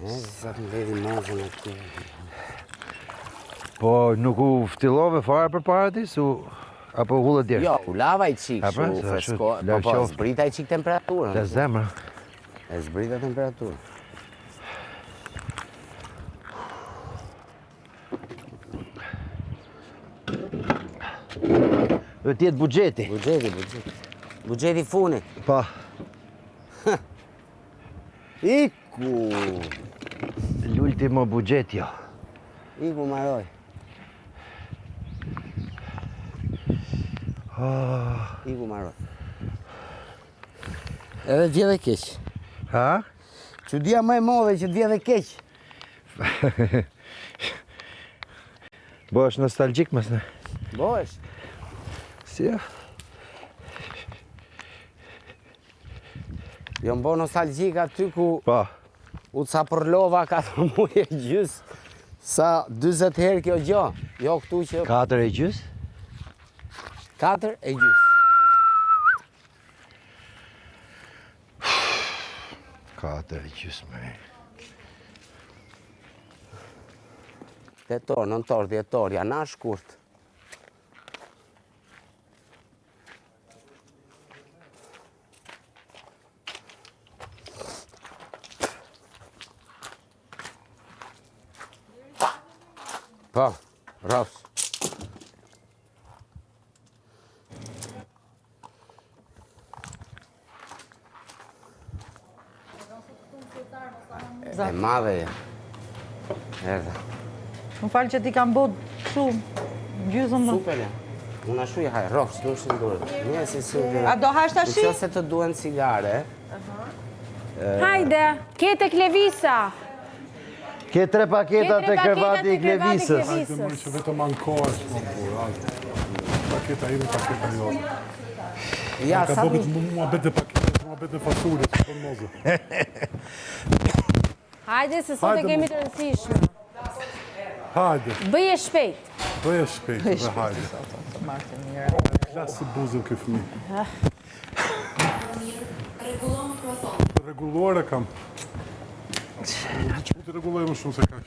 Sa të mbeti mazën aty. Po nuk u ftillove fare përpara ti, apo hullë djerë? Jo, u lava i qik, shu fresko. Po, zbrita i qik temperaturën. Të zemra. E zbrita temperaturën. Dhe tjetë bugjeti. Bugjeti funit. Pa. Iku. L'ultimo bugjeti, jo. Iku maroj. Iku maroj. Edhe t'vje dhe keq. Ha? Çudia më e madhe që t'vje dhe keq. Bo është nostalgjik mësne. Bo është. Si ja? Jo më bo nostalgjik aty ku Pa. u ca përlova 4 muaj e gjys. Sa 20 herë kjo gjë. Jo këtu që 4 e gjys? 4 e gjys. 4 e gjys, me. Tetor, nëntor, dhjetor, janar shkurt. Po, rros. E madhe ja. Erdha. Më falë që ti kam bot shumë, gjysëm dhe. Super ja. Unë ashtu i haj, rros, nuk shëndurët. Një si super. A do hash tash? Në qëse të duen cigare. Hajde, kete klevisa. Ke 3 paketa të krevati i klevisës. Hajde mërë që vetëm ankohesh, më burë. Paketa ime, paketa jote. Ja, Ka sa bëgët mua bete paketa, mua bete fasullet, që për moze. Hajde, se sot e kemi të rëndësishme. Hajde, Bëje shpejt. bëje shpejt dhe hajde. Klasë si buzën kë fëmi. Reguluar e kam. Që të reguloj më shumë se kaq.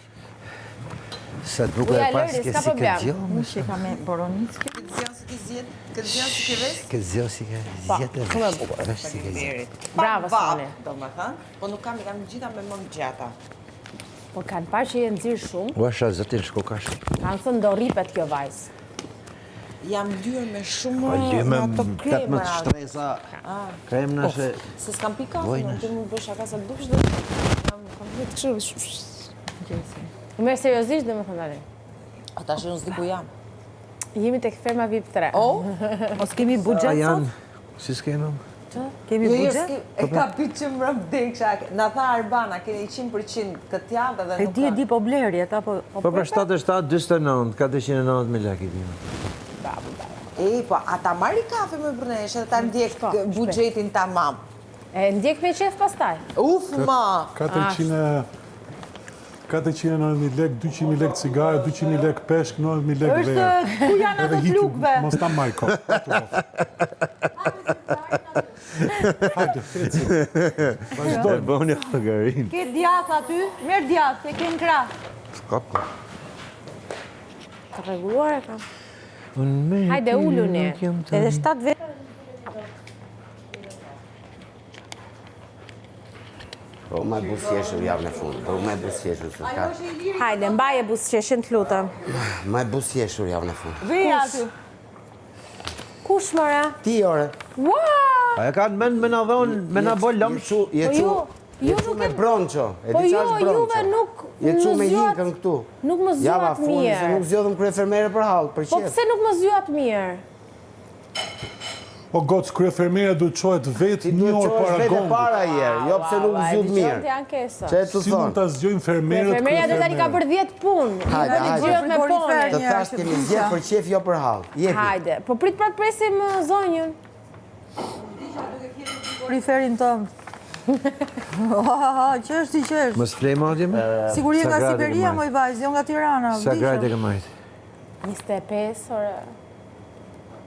Sa të bukur e Uja, pas Lëri, ke s'ka si problem. këzjo. Unë që ka me Boronitski. Këzjo si ke zjetë e shumë e bukur. vesh si ke zjetë. Bravo, Sani. Do më thënë, po nuk kam gjitha me më gjata. Po kanë parë që jenë nxirë shumë, Ua shë zëtin shkokash. kanë thënë do ripet kjo vajzë. Jam dyrë me shumë O lyme me ato 18 kremra. shtresa. Krem në shë. Se s'kam pi kafe, Vojna. nuk të më bësh aka sa dush dhe kam vetë këshu. Më seriozisht dhe më thënë tani. A ta që unë s'diku jam. Jemi tek ferma VIP 3. Mos kemi budget sot? Janë, si s'kemë? Kemi budget? E ka pi që më rëmdek, na tha Arbana, keni 100% këtë javë dhe E nuk di, e di po bleri, ata po... Po për 77, 29, 490.000 lek i dina. E, po, ata marri kafe me brnesh edhe ta ndjek budgetin tamam. E ndjek me qef pastaj. Uf, ma! 490.000 lek, 200.000 lek cigare, 200.000 lek peshk, 90.000 lek Është, verë. ku janë ato flukve? Mos ta majko. Hajde, eci. E bëni hagarin. Ke djath aty? Merë djath, e ke në krah. S'ka po. Të rregulluar e kam. Hajde, ulluni. Edhe 7 vetë. Po me busjeshur javën e fundit. Po me busjeshur se ka. Hajde, mbaje buzëqeshin të lutem. Me busjeshur javën e fundit. Vija aty. Kush mëre? Ti ore. Ua! A e kanë mend me na dhon, me na bol lëmsh. Ju ju nuk me e- bronqo. E Po di jo, çfarë është bronqo? juve nuk Je çu me zgjuat- hinkën këtu. Nuk më Java zgjuat funi se nuk mirë. zgjodhëm kryefermere për hall, për Po qef. pse nuk më zgjuat mirë? O gocë, kryefermeja duhet qohet vetë Ti një duhet orë çohesh para vete gongit. para herë, jo pse nuk zgjodh Ti mirë. ankesa. Çe të Si mund thon? ta zgjojnë fermerët Enfermeria do tani ka kryefermerët? për 10 punë. Hajde, Hajde, hajde. gjërat me Frigorifer Të pone. thash kemi zgjedh për qef jo për hall. Jepi. Hajde, po prit pra të presim zonjën. Friferin tëmë. Që është i që është? Mos flej madje më? Siguria Sa nga grade ke Siberia, marrë? moj vajzë, jo nga Tirana. Sa grade ke majtë? 25 ore.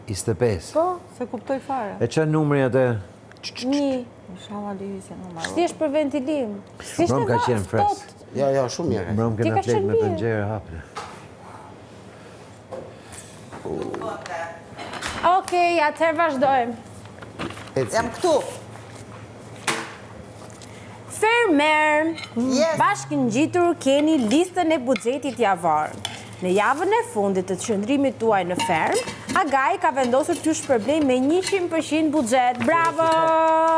25. Po, Se kuptoj fare. E që numri atë? një. Inshallah liri se në marrë. Thjesht për ventilim. S'ishte Prom ka qenë fresh. ftohtë Jo, shumë mirë. Mbrëm Ti kena ka flet qenë me mirë. pëngjerë hapne. Okej, atëherë vazhdojmë. Jam këtu. Fermer, Yes. bashkë ngjitur keni listën e buxhetit javor. Në javën e fundit të qëndrimit tuaj në ferm, Agai ka vendosur t'ju shpërblej me 100% buxhet. Bravo,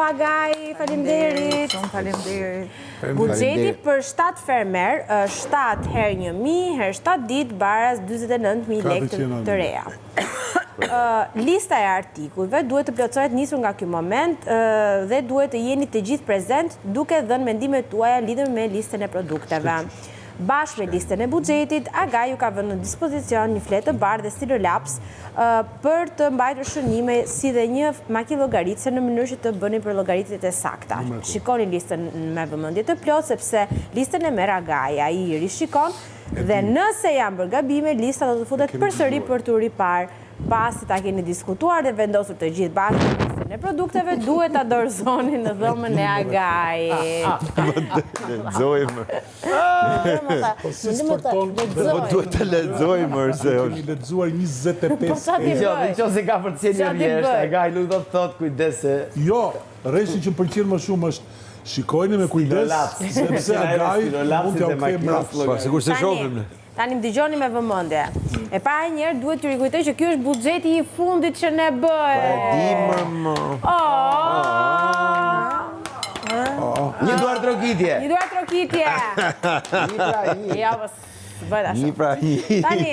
Agai, faleminderit. Shumë faleminderit. Buxheti për 7 fermer është 7 herë 1.000 herë 7 ditë baraz 49.000 lekë të reja. Lista e artikujve duhet të plotësohet nisur nga ky moment dhe duhet të jeni të gjithë prezent duke dhënë mendimet tuaja lidhur me listën e produkteve. Bashkë me listën e buxhetit, Agai ju ka vënë në dispozicion një fletë të bardhë dhe stilolaps për të mbajtur shënime si dhe një makinë llogaritëse në mënyrë që të bëni për llogaritjet e sakta. Shikoni listën me vëmendje të plotë sepse listën e merr Agai, ai i rishikon dhe nëse janë bërë gabime, lista do të futet përsëri për të riparë. Pasi ta keni diskutuar dhe vendosur të gjithë bashkë në listën e produkteve, duhet ta dorëzoni në dhomën e Agai. Lexojmë. Si sporton, Duhet të lexojmë se kemi lexuar 25 sa ti herë. Jo, dhe që se ka për të qenë Qa ti vjesht, bëj? Agai nuk do të thotë kujdes se... Jo, rreshi që më pëlqen më shumë është shikojni me kujdes, Stilolaps. sepse Agai mund t'ja u kthejë mbrapa. Po, sigur se shohim ne. Tani më dëgjoni me vëmendje. E para njëherë duhet t'ju rikujtoj që ky është buxheti i fundit që ne bëjmë. Një duar trokitje. Një duar trokitje. Ja, bëhet ashtu. Një pra një. Tani,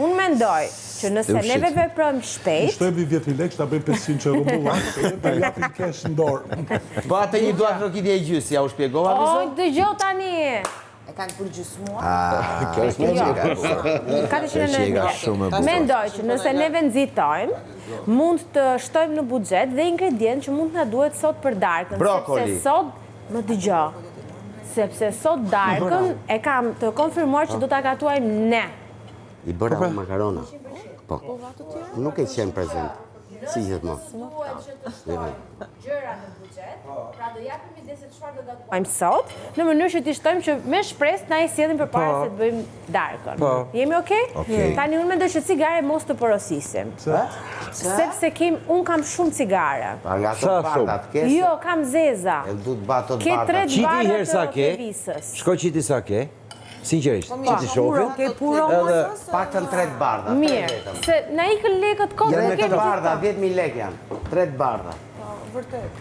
unë mendoj që nëse neve veprojmë shpejt, Shtoj 10.000 lekë, ta bëj 500 që rumbullak, ta japim kesh në dorë. Po atë një duar trokitje e gjysë, ja u shpjegova oj, viso? dëgjoj tani. E kanë përgjysmuar. Kjo është me Jo. qika. Ka të qenë Qika shumë e bukur. Mendoj që nëse neve nxitojmë, mund të shtojmë në buxhet dhe ingredient që mund të na duhet sot për darkën. Brokoli. Sepse sot, më dëgjoj, sepse sot darkën e kam të konfirmuar që do ta gatuajmë ne. I bëra unë makarona. Po. Nuk e qenë prezent. Si gjithmonë. Gjëra në buxhet, pra do japim ide se çfarë do gatuajmë sot, në mënyrë që t'i shtojmë që me shpresë na i sjellim përpara se të bëjmë darkën. Jemi okay? Tani unë mendoj që cigare mos të porosisim. Sepse un kam shumë cigare. Pa nga të Sa bardat, kese. Jo, kam zeza. E du të bato të Ke bardat. 3 Qiti barda herë sa të ke? Tevisës. Shko qiti sa ke? Sinqerisht, qiti Puro, shofi. ke puro Edhe Pak të në 3 barda. Mirë, se na ikën lekët kot Janë nuk me të kemi barda, 10.000 lek janë. 3 barda. Vërtet.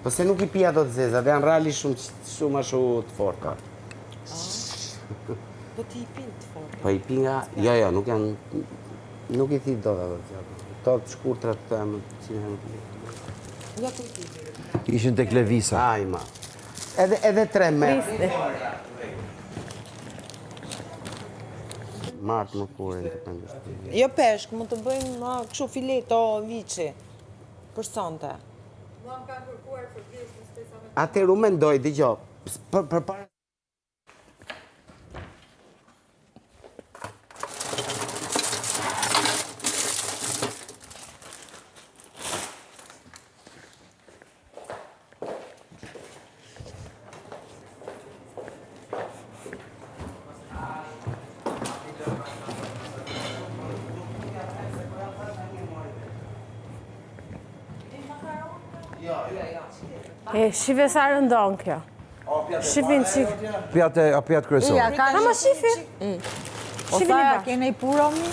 Po se nuk i pia do të zeza, dhe janë realisht shumë ashtu të forta. Po ti i pin të fort. Po i pi nga... Jo, nuk janë... Nuk i thi do dhe të to të shkurtra të temë, që në Ja ku i ti. ishin tek Levisa. Aj, ma. Edhe 3 metë. Martë më kure në të pëndështë. Jo peshk, mund të bëjmë kështu fileto viçi. Për sonte. Atëherë u mendoj, dëgjoj, për para... E, shive sa rëndon kjo. Shifin qik. Pjatë kryesor. Ha më shifi. O Shifin i thaja, bashkë. kene i puro mi?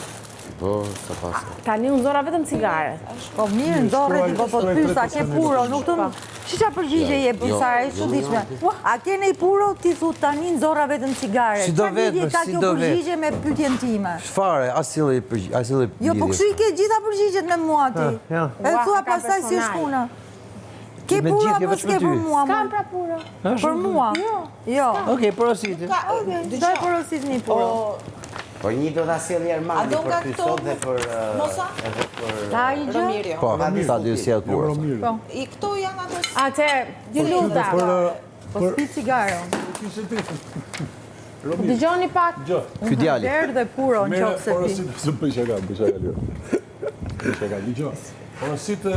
Po, sa pasë. Tani unë zora vetëm cigare. Po mirë, ndorre ti, po të pysa, ke puro, nuk të... Çfarë përgjigje je për sa e çuditshme? A kene i puro ti thu tani nxorra vetëm cigare? Si do Çfarë lidhje vetë, ka si kjo do vetë. përgjigje me pyetjen time? Shfare, asili Jo, po kështu i ke gjitha përgjigjet me mua ti. ja. E Ua, thua ka pastaj si personal. shkuna. Ke Me puro gjithë, apo jo vetëm s'ke ty. për mua? Kam mo? pra puro. Për mua? Jo. Okej, porositi. Do e porosit një puro. Po një do të asjeli Ermani do nga për ty këto sot dhe për... Mosa? Edhe për... Ta i gjë? Romirio. Po, ta dy sjell kur. Romirio. I këto janë ato... Atëherë, ju luta. Po s'pi cigare. Dëgjoni pak. Ky djali. Ver dhe puro në qofë se pi. Porosit, së bëj shaka ljo. Bëj shaka, dëgjoj. Porosit dhe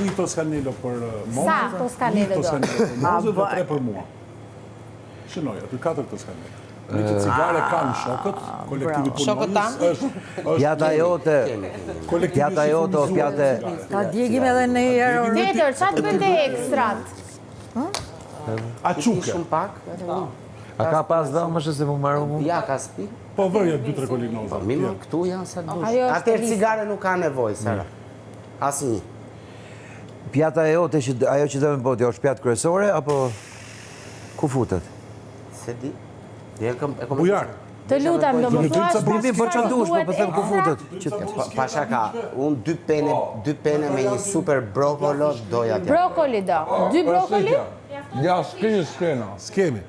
një toskanelo për moza. Sa toskanelo do? Një toskanelo për moza dhe 3 për mua. Shënoj, aty 4 të s'kanë. Me që cigare kanë shokët, kolektivi punonjës është... Pjata jote, pjata jote o pjate... Ta djegim edhe në herë. Tjetër, qa të bënde ekstrat? A quke? Shumë pak. A ka pas dëmësh se mu marru mu? Ja, ka spi. Po vërja 2-3 kolinoza. Mimo, këtu janë sa dush. Ajo është Atëherë cigare nuk ka nevojë, Sara. Asnjë. Pjata jote, ajo që dhe me bot, jo është pjatë kryesore, apo ku futet? Se di. Bujar. Të lutem, do më thuash Bibi, po që dush, po them ku futet. Pasha ka, unë dy pene me një super brokolo doja të. Brokoli do. 2 brokoli? Ja, s'kena. S'kemi.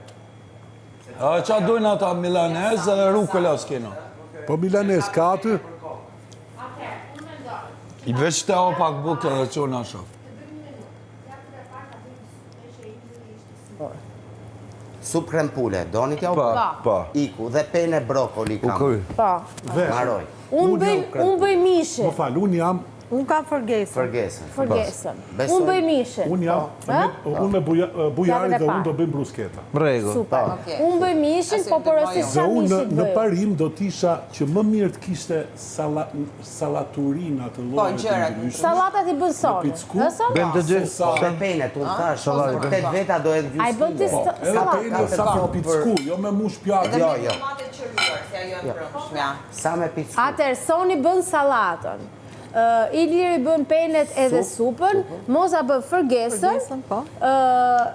Qa dojnë ata milanez dhe rukola s'kena? Po milanez ka aty? I veç të o pak buke dhe qona shof. Sup krem pule, doni t'ja u Po, bë? po. Iku, dhe pene brokoli U kam. kry. Po. Maroj. Unë bëj mishin. Më falë, unë jam Unë kam Fergesën. Fergesën. Fergesën. Besoj. Unë bëj mishin. unë me bujarin dhe unë do bëjmë brusketa. Mrego. Super. Unë bëj mishin, po porosi Dhe sa unë mishin në bëj. parim do t'isha që më mirë të kishte salaturina të llojit të gjërat. ndryshme. Salatat i bën soni. picku. Ë sa? Bëm të dy. Me pene, tu në thash, për 8 veta do edhe gjysmë. Ai bën ti Po, edhe salatat. pene sa për picku, jo me mush pjatë. Jo, jo. Tomate qëruar, se ajo e mbrëmshme. Sa me picku. Atër, Soni bën salatën. Iliri bën penet edhe supën, Moza bën fergesën, Fergesën, po.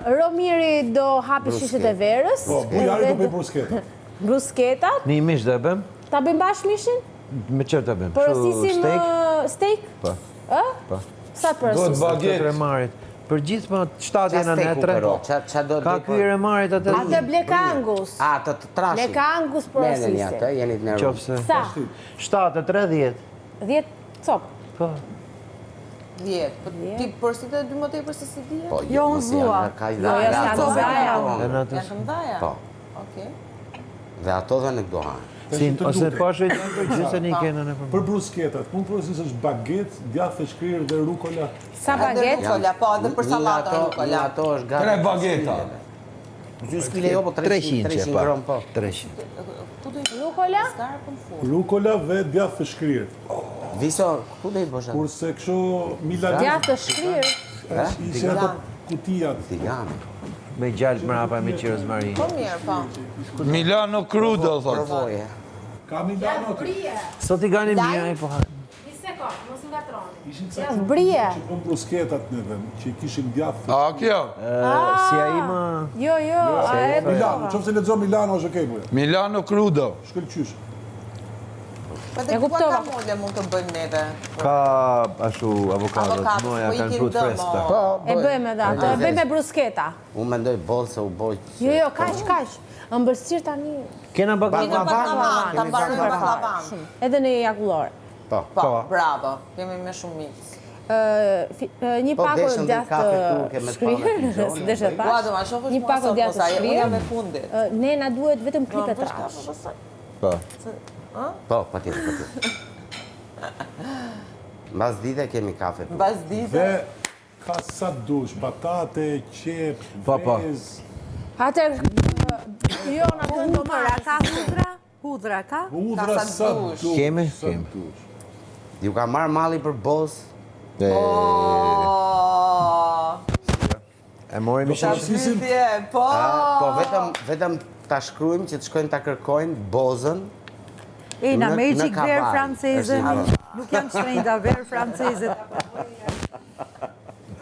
Romiri do hapi shishet e verës. Po, bujari do bëj brusketa. Brusketat, Një mish dhe bëm? ta bëjmë bashkë mishin? Me qërë të bëm? Porosisim steak? Po. Ë? Po. Sa të porosisim? baget. Remarit. Për gjithë më 7 Qa jena steku, netre. pero? Qa do Ka ky remarit atë. Atë blek angus. A, të trashim. Blek angus Meneni atë, porosisim. jeni të nervus. Qofse. Sa? 7 e 30. 10 copë. Po. 10. Po ti përsite 2 më tepër se si dije? Po, Jo, unë mos zua. janë ka i Jo, jo, s'ka ato të dhe zaja. ato. E në atë. Janë të mdhaja? Po, Okej. dhe ato dhe nuk do hanë. Ose pashe janë për gjithë një kena në për. Për brusketat, unë përosis është baget, djathë e shkrirë dhe rukola. Sa baget? Rukola, po, edhe për salata Një rukola. ato është gati. 3 bageta. Gjysë kile jo, po 300 gram po. 300. Rukola? Rukola dhe djathë e shkrirë. Viso, ku dhe i bësh atë? Kurse kështu milanez, Djatë të shkrirë. ishe ato kutijat. Tigani. Me gjallë mrapa me qirës marin. Po mirë, po. Milano crudo, thot. Provoje. Ka milano të Sot i gani mija i po hanë. ishin ca Brije. që bëm brusketat në dhe, që i kishin djathë. A, kjo? Si a ima... Jo, jo, a e Milano, qofse lexo Milano është okej buja. Milano crudo. Shkëlqysh. Po E dhe ku kuptova. ka mole mund të bëjmë neve? Ka ashtu avokadot, Avokado, moja po i kanë kin frut dëmo. freskta. Po, E bëjmë edhe ato, e bëjmë me brusketa. Unë mendoj bolë se u boj. Jo, jo, kaq. Ëmbëlsirë tani Kena baklava. Kemi baklavan, ta mbarojmë super baklavan. edhe në jakullore. Po. Po, bravo. Kemi me shumë mikë. Një Po, pako deshën dhe djathë kafe turke me shkrirë, spallë si deshe Ua, thash. do ma shofësh Një mua pako sot, djathë posa, unë jam e shkrirë. fundit. Ne na duhet vetëm klipe trash. Po. Po, pa tjetër. Mbas dite kemi kafe. Bas dite. Dhe ka sa dush, batate, qep, Po, po. vez, Atër, jo, na duhet Hudra, domate. ka hudra? Hudra, ka? udhra Ka sa sa dush. dush. Kemi? sa Kemi. dush. Ju ka marrë malli për bos. Oh, E mori mi ta shishë. pyetje, po. Po vetëm ta shkruajmë që të shkojnë ta kërkojnë bozën. E, na Në Magic kavaj. Bear franceze. Është një- Nuk janë shtrenjta verë francezet.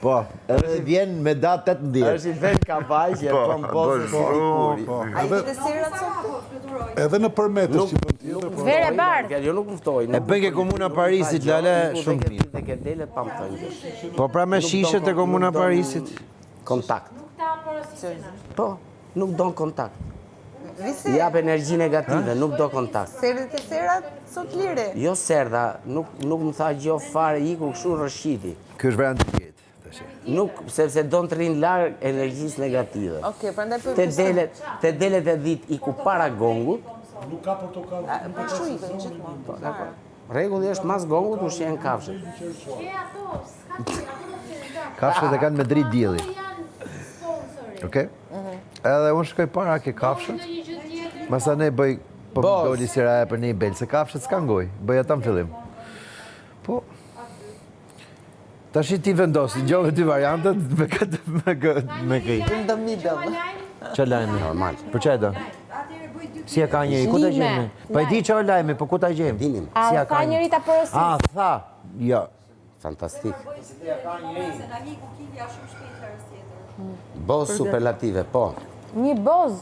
Po, edhe vjen me datë 18. Është i vetë kavaj që e bën bozën si dikuri. A i të serat sot? Edhe në përmetës që bën tjetër, po. Vere bardh. Jo nuk muftoj. E bën ke Komuna Parisit, Lale, shumë mirë. Dhe ke delet pa më thënë. Po pra me shishet e Komuna Parisit. Kontakt. Po, nuk don kontakt. Visi, Jap energji negative, nuk do kontakt. serit e serat sot liri. Jo serda, nuk më tha gjë fare, iku kështu rrëshqiti. Ky është variant i jetë. tash. Nuk, sepse do të rinë larg energjisë negative. Okej, prandaj po Te delet e dit iku para gongut, Nuk ka portokall. Po kështu i kanë gjithmonë. rregulli është mas gongut ushqen kafshët. Kafshët e kanë me dritë dielli. Okej? Edhe unë shkoj para ke kafshët. Masa ne bëj po Boz. doli si raja për një belë, se kafshët s'kan gojë. Bëj ata në fillim. Po. Tash ti vendos, ngjove dy variantet me këtë me këtë. In the middle. Çfarë lajmi? Normal. Për çfarë do? Si e ka njëri? Ku ta gjejmë? Po e di çfarë lajmi, po ku ta gjejmë? Dinim. Si A e ka ka njëri ta porosit? Ah, tha. Jo. Fantastik. Boz superlative, po. Një boz.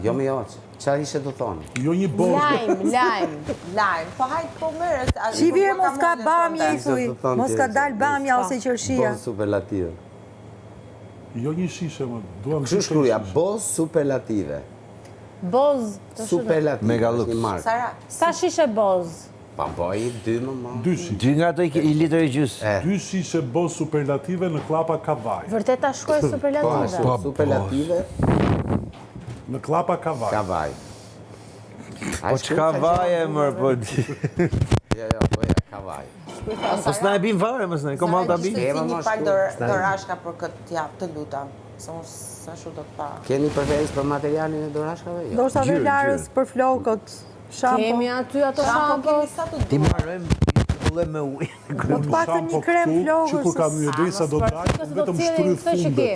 Jo më joq. Çfarë ishe të thonë? Jo një boz. Lajm. Lajm, po hajt po merret. Shivir mos ka bamje i Ishte thuj. të thonë Mos ka tjerë, dal bamja ose qershia. Boz superlative. Jo një shishe, më. Duam Kështu shkruja, boz superlative. Boz. Superlative. Megalux. është një markë. Sara, Sa shishe boz? Pa boj, 2 më. 2 shishe. Dy nga ato i litër i gjys. 2 shishe boz superlative në klapa kavaj. Vërtet ta shkruaj Po, superlative. ashtu, superlative, Në klapa kavaj. kavaj. Po çka vaje mër, po. Jo, po ja, kavaj. Po s'na e bim fare, mos na, kom ta bim. ishte Ema, një ma, fal shkurt. dorashka për këtë javë, të lutam. Se unë sa shumë do të pa. Keni preferencë për materialin e dorashkave? Jo. Ndoshta Gjyrë, velarës për flokët, shampo. Kemi aty ato Po shampo. kemi sa të Ti duam. marrëm pulle me ujë. Po të paktën një krem flokësh. Që kur kam një drejsa do dalë, vetëm shtrydh fundet.